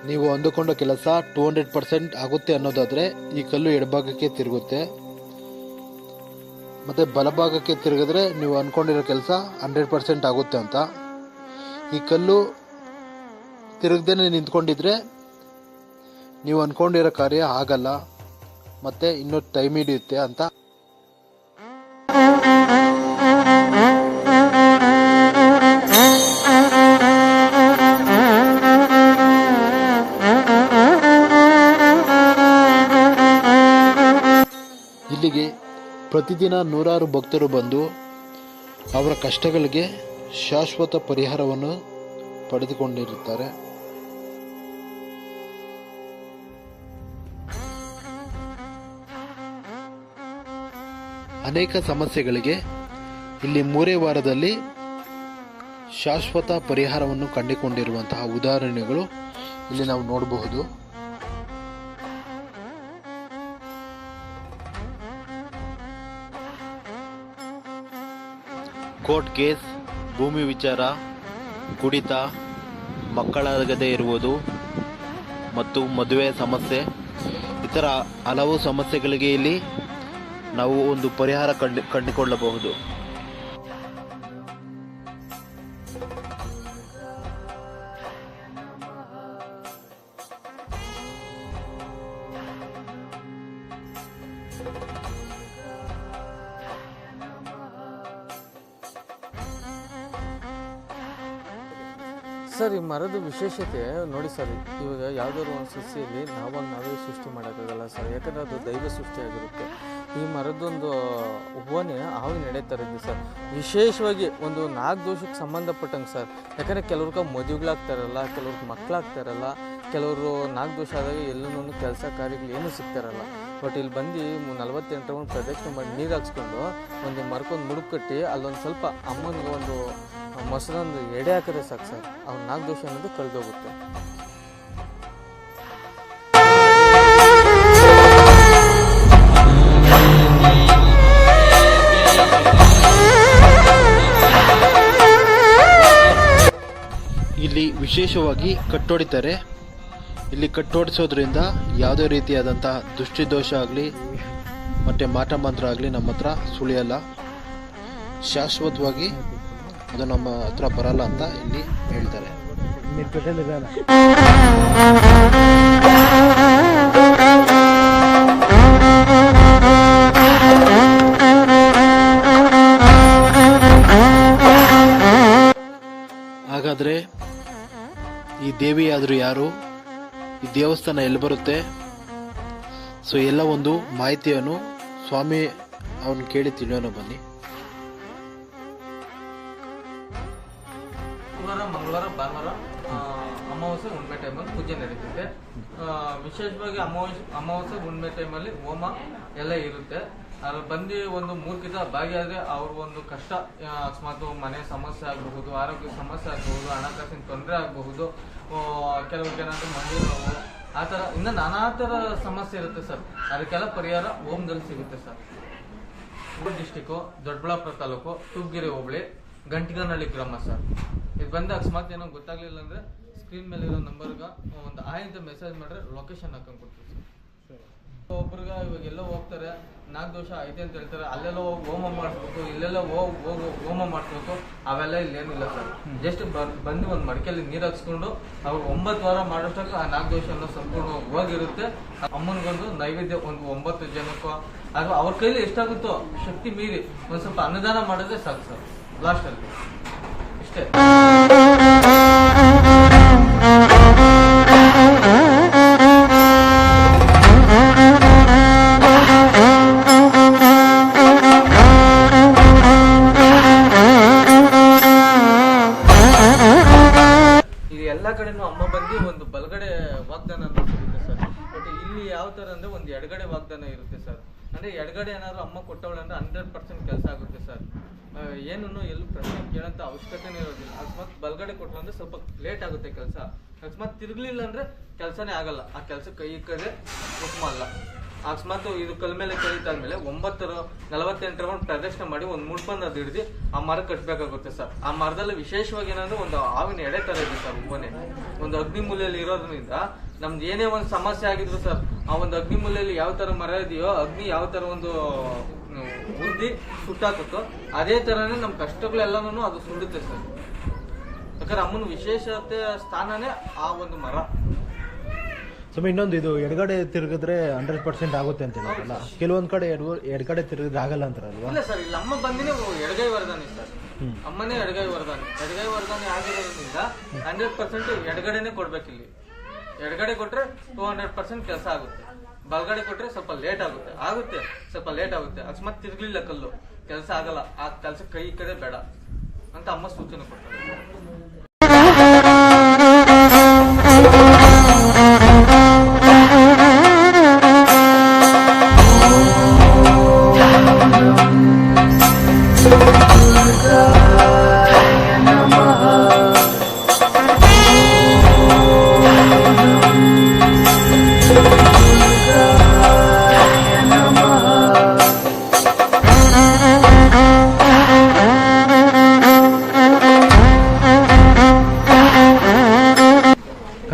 ನೀವು ಅಂದುಕೊಂಡ ಕೆಲಸ 200% ಆಗುತ್ತೆ ಅನ್ನೋದಾದರೆ ಈ ಕಲ್ಲು ಎಡಭಾಗಕ್ಕೆ ತಿರುಗುತ್ತೆ, ಮತ್ತು ಬಲಭಾಗಕ್ಕೆ ತಿರುಗಿದ್ರೆ ನೀವು ಅಂದ್ಕೊಂಡಿರೋ ಕೆಲಸ 100% ಆಗುತ್ತೆ ಅಂತ. ಈ ಕಲ್ಲು ತಿರುಗದೇನೆ ನಿಂತ್ಕೊಂಡಿದ್ರೆ ನೀವು ಅಂದ್ಕೊಂಡಿರೋ ಕಾರ್ಯ ಆಗಲ್ಲ, ಮತ್ತು ಇನ್ನೂ ಟೈಮ್ ಹಿಡಿಯುತ್ತೆ ಅಂತ. ಇಲ್ಲಿಗೆ ಪ್ರತಿದಿನ ನೂರಾರು ಭಕ್ತರು ಬಂದು ಅವರ ಕಷ್ಟಗಳಿಗೆ ಶಾಶ್ವತ ಪರಿಹಾರವನ್ನು ಪಡೆದುಕೊಂಡಿರುತ್ತಾರೆ. ಅನೇಕ ಸಮಸ್ಯೆಗಳಿಗೆ ಇಲ್ಲಿ 3 ವಾರದಲ್ಲಿ ಶಾಶ್ವತ ಪರಿಹಾರವನ್ನು ಕಂಡುಕೊಂಡಿರುವಂತಹ ಉದಾಹರಣೆಗಳು ಇಲ್ಲಿ ನಾವು ನೋಡಬಹುದು. ಕೋರ್ಟ್ ಕೇಸ್, ಭೂಮಿ ವಿಚಾರ, ಕುಡಿತ, ಮಕ್ಕಳಾಗದೇ ಇರುವುದು ಮತ್ತು ಮದುವೆ ಸಮಸ್ಯೆ, ಇತರ ಹಲವು ಸಮಸ್ಯೆಗಳಿಗೆ ಇಲ್ಲಿ ನಾವು ಒಂದು ಪರಿಹಾರ ಕಂಡುಕೊಳ್ಳಬಹುದು. ಸರ್, ಈ ಮರದ ವಿಶೇಷತೆ ನೋಡಿ ಸರ್, ಇವಾಗ ಯಾವುದಾದ್ರು ಒಂದು ಸಸ್ಯಲ್ಲಿ ನಾವೇ ಸೃಷ್ಟಿ ಮಾಡೋಕ್ಕಾಗಲ್ಲ ಸರ್, ಯಾಕಂದರೆ ಅದು ದೈವ ಸೃಷ್ಟಿಯಾಗಿರುತ್ತೆ. ಈ ಮರದೊಂದು ಹೂವನೇ ಹಾವಿನ ಎಡೆ ಥರ ಇದೆ ಸರ್. ವಿಶೇಷವಾಗಿ ಒಂದು ನಾಗದೋಷಕ್ಕೆ ಸಂಬಂಧಪಟ್ಟಂಗೆ ಸರ್, ಯಾಕಂದರೆ ಕೆಲವ್ರಿಗೆ ಮದುವೆಗಳಾಗ್ತಾರಲ್ಲ, ಕೆಲವ್ರಿಗೆ ಮಕ್ಕಳಾಗ್ತಾರಲ್ಲ, ಕೆಲವರು ನಾಗದೋಷ ಆದಾಗ ಎಲ್ಲನೂ ಕೆಲಸ ಕಾರ್ಯಗಳು ಏನೂ ಸಿಗ್ತಾರಲ್ಲ. ಬಟ್ ಇಲ್ಲಿ ಬಂದು 48 ರೌಂಡ್ ಪ್ರದಕ್ಷಿಣೆ ಮಾಡಿ ನೀರು ಹಾಕ್ಸ್ಕೊಂಡು ಒಂದು ಮರಕ್ಕೊಂದು ಮುಡುಕು ಕಟ್ಟಿ ಅಲ್ಲೊಂದು ಸ್ವಲ್ಪ ಅಮ್ಮನಿಗೆ ಒಂದು ಮೊಸರೊಂದು ಎಡೆ ಹಾಕಿದ್ರೆ ಸಾಕು ಸರ್, ಅವ್ರ ನಾಗದೋಷ ಅನ್ನೋದು ಕಳೆದೋಗುತ್ತೆ. ಇಲ್ಲಿ ವಿಶೇಷವಾಗಿ ಕಟ್ಟೊಡಿತಾರೆ. ಇಲ್ಲಿ ಕಟ್ಟೋಡಿಸೋದ್ರಿಂದ ಯಾವುದೇ ರೀತಿಯಾದಂತಹ ದೃಷ್ಟಿದೋಷ ಆಗಲಿ ಮತ್ತು ಮಾಟ ಮಂತ್ರ ಆಗಲಿ ನಮ್ಮ ಹತ್ರ ಸುಳಿಯಲ್ಲ, ಶಾಶ್ವತವಾಗಿ ಅದು ನಮ್ಮ ಹತ್ರ ಬರಲ್ಲ ಅಂತ ಇಲ್ಲಿ ಹೇಳ್ತಾರೆ. ಹಾಗಾದರೆ ಈ ದೇವಿಯಾದರೂ ಯಾರು, ಈ ದೇವಸ್ಥಾನ ಎಲ್ಲಿ ಬರುತ್ತೆ, ಸೊ ಎಲ್ಲ ಒಂದು ಮಾಹಿತಿಯನ್ನು ಸ್ವಾಮಿ ಅವನು ಕೇಳಿ ತಿಳಿಯೋಣ ಬನ್ನಿ. ಮಂಗಳವಾರ, ಭಾನುವಾರ, ಅಮಾವಾಸ್ಯೆ, ಹುಣ್ಣಿಮೆ ಟೈಮಲ್ಲಿ ಪೂಜೆ ನಡೀತಿದೆ. ವಿಶೇಷವಾಗಿ ಅಮಾವಾಸ್ಯೆ ಹುಣ್ಣಿಮೆ ಟೈಮಲ್ಲಿ ಹೋಮ ಎಲ್ಲ ಇರುತ್ತೆ. ಅದ್ರಲ್ಲಿ ಬಂದು ಒಂದು 3 ಕಿತ ಭಾಗಿಯಾದರೆ ಅವ್ರ ಒಂದು ಕಷ್ಟ, ಅಕಸ್ಮಾತ್ ಮನೆ ಸಮಸ್ಯೆ ಆಗಬಹುದು, ಆರೋಗ್ಯ ಸಮಸ್ಯೆ ಆಗಬಹುದು, ಹಣಕಾಸಿನ ತೊಂದರೆ ಆಗಬಹುದು, ಕೆಲವ್ರಿಗೆ ಏನಾದರೂ ಮಂಡಿ ನೋವು, ಆ ಥರ ಇನ್ನು ನಾನಾ ಥರ ಸಮಸ್ಯೆ ಇರುತ್ತೆ ಸರ್. ಅದಕ್ಕೆಲ್ಲ ಪರಿಹಾರ ಹೋಮದಲ್ಲಿ ಸಿಗುತ್ತೆ ಸರ್. ಡಿಸ್ಟಿಕ್ಕು ದೊಡ್ಡಬಳ್ಳಾಪುರ ತಾಲೂಕು, ತೂಪ್ಗೆರೆ ಹೋಬಳಿ, ಗಂಟಿಗನಹಳ್ಳಿ ಗ್ರಾಮ ಸರ್. ಇದು ಬಂದು ಅಕಸ್ಮಾತ್ ಏನೋ ಗೊತ್ತಾಗ್ಲಿಲ್ಲ ಅಂದರೆ ಸ್ಕ್ರೀನ್ ಮೇಲೆ ಇರೋ ನಂಬರ್ಗೆ ಒಂದು ಅಂತ ಮೆಸೇಜ್ ಮಾಡಿದ್ರೆ ಲೊಕೇಶನ್ ಹಾಕೊಂಡು ಕೊಡ್ತೀವಿ ಸರ್. ಒಬ್ರಿಗೆ ಇವಾಗ ಎಲ್ಲೋ ಹೋಗ್ತಾರೆ, ನಾಗದೋಷ ಐತೆ ಅಂತ ಹೇಳ್ತಾರೆ, ಅಲ್ಲೆಲ್ಲೋ ಹೋಮ ಮಾಡಿಸ್ಬೇಕು, ಇಲ್ಲೆಲ್ಲ ಹೋಮ ಮಾಡಿಸ್ಬೇಕು, ಅವೆಲ್ಲ ಇಲ್ಲೇನಿಲ್ಲ ಸರ್. ಜಸ್ಟ್ ಬಂದು ಒಂದು ಮಡಿಕೆಯಲ್ಲಿ ನೀರು ಹಾಕ್ಸ್ಕೊಂಡು ಅವ್ರು 9 ವಾರ ಮಾಡೋಷ್ಟಕ್ಕೆ ಆ ನಾಗದೋಷ ಅನ್ನೋ ಸಂಪೂರ್ಣ ಹೋಗಿರುತ್ತೆ. ಅಮ್ಮನಿಗೊಂದು ನೈವೇದ್ಯ ಒಂದು 9 ಜನಕ್ಕೋ ಅಥವಾ ಅವ್ರ ಕೈಲಿ ಎಷ್ಟಾಗುತ್ತೋ ಶಕ್ತಿ ಮೀರಿ ಒಂದು ಸ್ವಲ್ಪ ಅನ್ನದಾನ ಮಾಡಿದ್ರೆ ಸಾಕು ಸರ್. ಲಾಸ್ಟಲ್ಲಿ ಇಷ್ಟೇ. ಎಲ್ಲ ಕಡೆನೂ ಅಮ್ಮ ಬಂದು ಒಂದು ಬಲಗಡೆ ವಾಗ್ದಾನ ಸಿಗುತ್ತೆ ಸರ್. ಬಟ್ ಇಲ್ಲಿ ಯಾವ ತರ ಅಂದ್ರೆ ಒಂದು ಎಡಗಡೆ ವಾಗ್ದಾನ ಇರುತ್ತೆ ಸರ್. ಅಂದ್ರೆ ಎಡಗಡೆ ಏನಾದ್ರು ಅಮ್ಮ ಕೊಟ್ಟವಳೆ ಅಂದ್ರೆ 100% ಕೆಲಸ ಆಗುತ್ತೆ ಸರ್. ಏನನ್ನು ಎಲ್ಲೂ ಪ್ರಶ್ನೆ ಕೇಳೋಂಥ ಅವಶ್ಯಕತೆನೇ ಇರೋದಿಲ್ಲ. ಅಕಸ್ಮಾತ್ ಬಲಗಡೆ ಕೊಟ್ಟರು ಅಂದ್ರೆ ಸ್ವಲ್ಪ ಲೇಟ್ ಆಗುತ್ತೆ ಕೆಲಸ. ಅಕಸ್ಮಾತ್ ತಿರುಗಲಿಲ್ಲ ಅಂದ್ರೆ ಕೆಲಸನೇ ಆಗಲ್ಲ. ಆ ಕೆಲಸ ಕೈ ಇಕ್ಕದೆ ಉತ್ತಮ ಅಲ್ಲ. ಅಕಸ್ಮಾತ್ ಇದು ಕಲ್ ಮೇಲೆ ಕಲಿತಾದ್ಮೇಲೆ 9:48 ರೌಂಡ್ ಪ್ರದಕ್ಷಿಣೆ ಮಾಡಿ ಒಂದು ಮುಡ್ಬಂದು ಅದು ಹಿಡಿದು ಆ ಮರ ಕಟ್ಟಬೇಕಾಗುತ್ತೆ ಸರ್. ಆ ಮರದಲ್ಲಿ ವಿಶೇಷವಾಗಿ ಏನಂದ್ರೆ ಒಂದು ಹಾವಿನ ಎಡೆ ತರ ಇದೆ ಸರ್. ಒಬ್ಬನೇ ಒಂದು ಅಗ್ನಿಮೂಲೆಯಲ್ಲಿ ಇರೋದ್ರಿಂದ ನಮ್ದು ಏನೇ ಒಂದು ಸಮಸ್ಯೆ ಆಗಿದ್ರು ಸರ್, ಆ ಒಂದು ಅಗ್ನಿಮೂಲೆಯಲ್ಲಿ ಯಾವ ತರ ಮರ ಇದೆಯೋ, ಅಗ್ನಿ ಯಾವ ತರ ಒಂದು ಬುದ್ಧಿ ಸುಟ್ಟಾಕುತ್ತೋ ಅದೇ ತರನೇ ನಮ್ ಕಷ್ಟಗಳೆಲ್ಲನೂ ಅದು ಸುಡುತ್ತೆ ಸರ್. ಯಾಕಂದ್ರೆ ಅಮ್ಮನ ವಿಶೇಷತೆ ಸ್ಥಾನನೇ ಆ ಒಂದು ಮರ. ಸ್ವಾಮಿ, ಇನ್ನೊಂದು ಇದು ಎಡಗಡೆ ತಿರುಗಿದ್ರೆ 100% ಆಗುತ್ತೆ ಅಂತ ಹೇಳ್ತಾರಲ್ಲ, ಕೆಲವೊಂದ್ ಕಡೆ ಎಡಗಡೆ ತಿರುಗಿದ್ರೆ ಆಗಲ್ಲ ಅಂತಾರಲ್ವಾ? ಇಲ್ಲ ಸರ್, ಇಲ್ಲಿ ಅಮ್ಮ ಬಂದಿನೇ ಎಡಗೈ ವರದಾನಿ ಸರ್. ಅಮ್ಮನೇ ಎಡಗೈ ವರದಾನಿ ಆಗಿರೋದ್ರಿಂದ 100% ಎಡಗಡೆನೆ ಕೊಡ್ಬೇಕಿಲ್ಲಿ. ಎಡಗಡೆ ಕೊಟ್ರೆ 200% ಕೆಲಸ ಆಗುತ್ತೆ. ಬಲಗಡೆ ಕೊಟ್ರೆ ಸ್ವಲ್ಪ ಲೇಟ್ ಆಗುತ್ತೆ ಸ್ವಲ್ಪ ಲೇಟ್ ಆಗುತ್ತೆ. ಅಕಸ್ಮಾತ್ ತಿರ್ಗ್ಲಿಲ್ಲ ಕಲ್ಲು ಕೆಲಸ ಆಗಲ್ಲ. ಆ ಕೆಲಸ ಕೈ ಕಡೆ ಬೇಡ ಅಂತ ಅಮ್ಮ ಸೂಚನೆ ಕೊಡ್ತಾರೆ.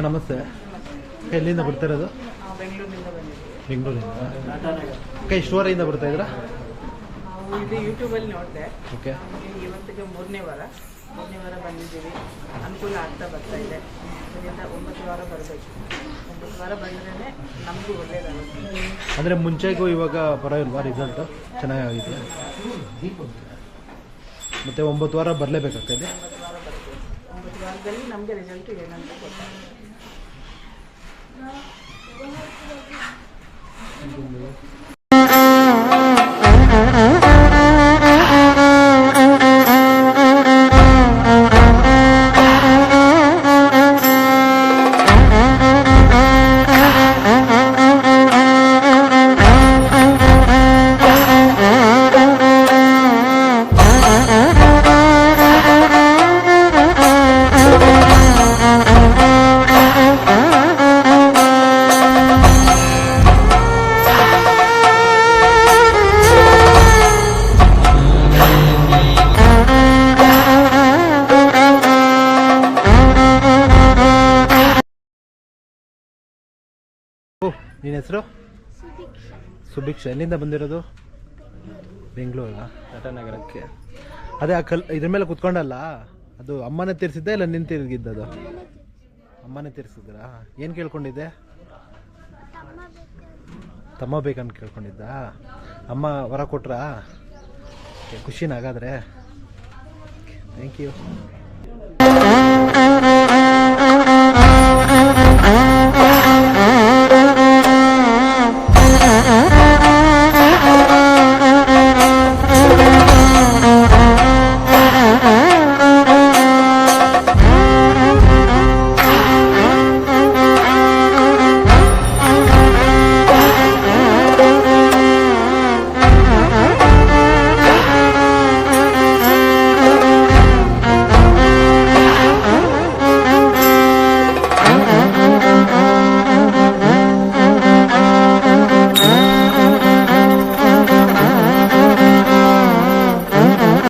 ನಮಸ್ತೆ. ಎಲ್ಲಿಂದ ಬರ್ತಾ ಇರೋದು? ಬೆಂಗಳೂರಿಂದ. ಇಷ್ಟು ವಾರದಿಂದ ಬರ್ತಾ ಇದ್ರಾ? ಇದು ಯೂಟ್ಯೂಬಲ್ಲಿ ನೋಡಿದೆ. ಓಕೆ. ಇವತ್ತಿಗೆ ಮೂರನೇ ವಾರ ಬಂದಿದ್ದೀವಿ. ಅನುಕೂಲ ಆಗ್ತಾ ಬರ್ತಾ ಇದೆ. ಇದರಿಂದ 9 ವಾರ ಬರಬೇಕು. 9 ವಾರ ಬಂದ್ರೇ ನಮಗೂ ಒಳ್ಳೇದಾಗುತ್ತೆ. ಅಂದರೆ ಮುಂಚೆಗೂ ಇವಾಗ ಪರವಾಗಿಲ್ವಾ? ರಿಸಲ್ಟು ಚೆನ್ನಾಗಿದೆ. ಮತ್ತೆ 9 ವಾರ ಬರಲೇಬೇಕಾಗ್ತದೆ. 9 ವಾರ ಬರಬೇಕು. 9 ವಾರದಲ್ಲಿ ನಮಗೆ ರಿಸಲ್ಟ್ ಏನಂತ ಗೊತ್ತಾಗುತ್ತೆ. ನಿನ್ನ ಹೆಸರು? ಸುಭಿಕ್ಷ. ಎಲ್ಲಿಂದ ಬಂದಿರೋದು? ಬೆಂಗಳೂರಾ? ಟಾಟಾನಗರಕ್ಕೆ. ಅದೇ ಆ ಇದ್ರ ಮೇಲೆ ಕುತ್ಕೊಂಡಲ್ಲ, ಅದು ಅಮ್ಮನೇ ತೀರ್ಸಿದ್ದೆ ಇಲ್ಲ ನಿನ್ ತಿರುಗಿದ್ದದು? ಅಮ್ಮನೇ ತೀರ್ಸಿದ್ರಾ? ಏನು ಕೇಳ್ಕೊಂಡಿದ್ದೆ? ತಮ್ಮ ಬೇಕಂತ ಕೇಳ್ಕೊಂಡಿದ್ದ? ಅಮ್ಮ ವರ ಕೊಟ್ರಾ? ಖುಷಿನಾಗಾದ್ರೆ? Thank you.